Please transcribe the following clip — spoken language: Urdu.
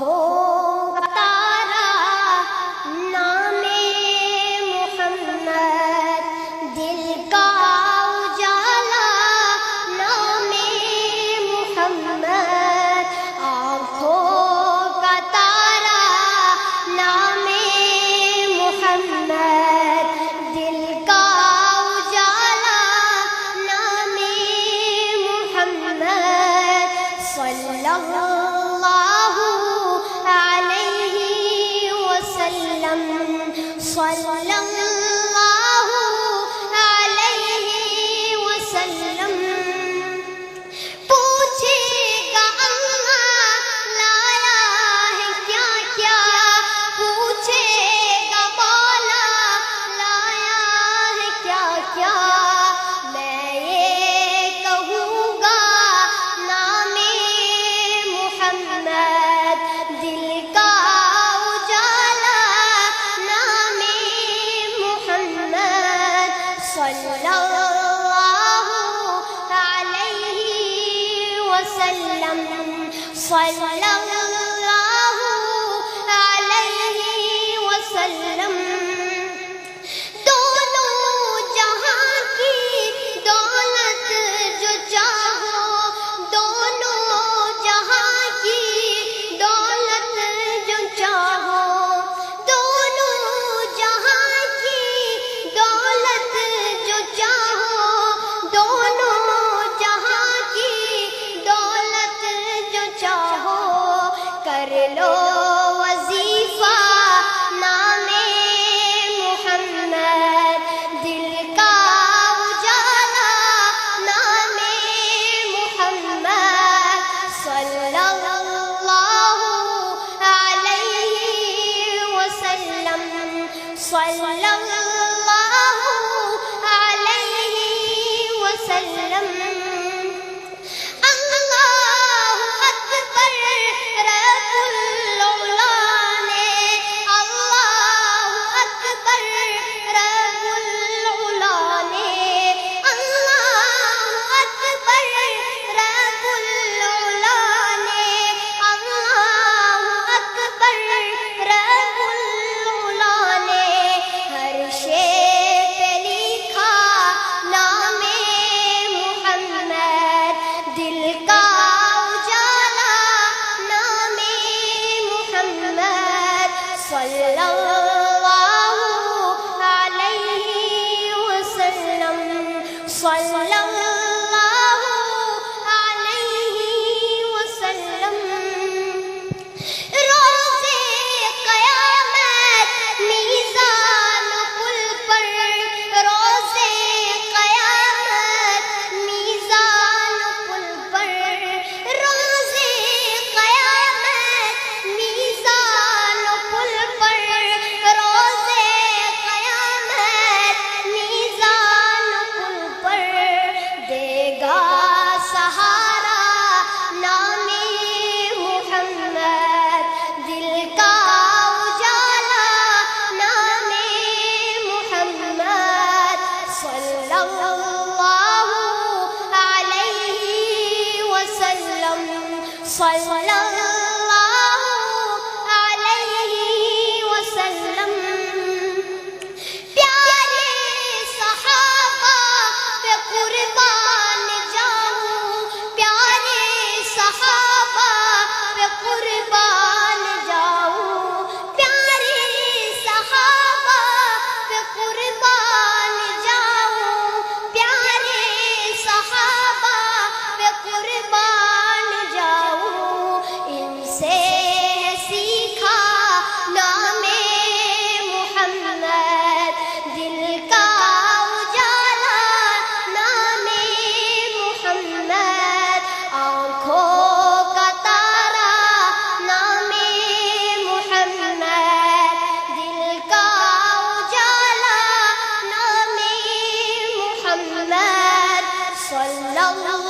آنکھوں کا تارا نام محمد، دل کا اجالا نام محمد، آنکھوں کا تارا نام محمد، دل کا اجالا نام محمد، صلی اللہ علیہ وسلم، صلی اللہ علیہ وسلم۔ پوچھے گا اللہ لایا ہے کیا کیا، پوچھے گا مولا لایا ہے کیا کیا، میں یہ کہوں گا نام محمد، دل کا اجالا نام محمد، صلی اللہ علیہ وسلم، صلی اللہ علیہ وسلم۔ دونوں جہاں کی دولت جو چاہو، دونوں جہاں کی دولت جو چاہو، دونوں جہاں کی دولت جو چاہو، دونوں جہاں کی دولت جو چاہو، کر لو وظیفہ نام محمد، دل کا اجالا نام محمد، صلی اللہ علیہ وسلم، صلی اللہ علیہ وسلم۔ اللہ اکبر رب العلا نے، اللہ اکبر رب العلا نے، اللہ اکبر رب العلا نے، اللہ اکبر رب العلا نے، ہر شے پہ لکھا نام محمد، دل کا اجالا نام محمد، صلی اللہ علیہ وسلم، صلی اللہ علیہ وسلم۔ روز قیامت میزان پل پر، روز قیامت میزان پل پر، روز قیامت میزان پل پر، روز قیامت میزان پل پر، دے گا سہارا نام محمد، دل کا اجالا نام محمد، صلی اللہ علیہ وسلم، صلی اللہ علیہ وسلم۔ پیارے صحابہ پہ قربان جاؤں، پیارے صحابہ پہ قربان جاؤں، پیارے صحابہ پہ قربان جاؤں، پیارے صحابہ پہ قربان جاؤں، ان سے سیکھا نام محمد، دل کا اجالا نام محمد، آنکھوں کا تارا نام محمد، دل کا اجالا نام محمد، صلی اللہ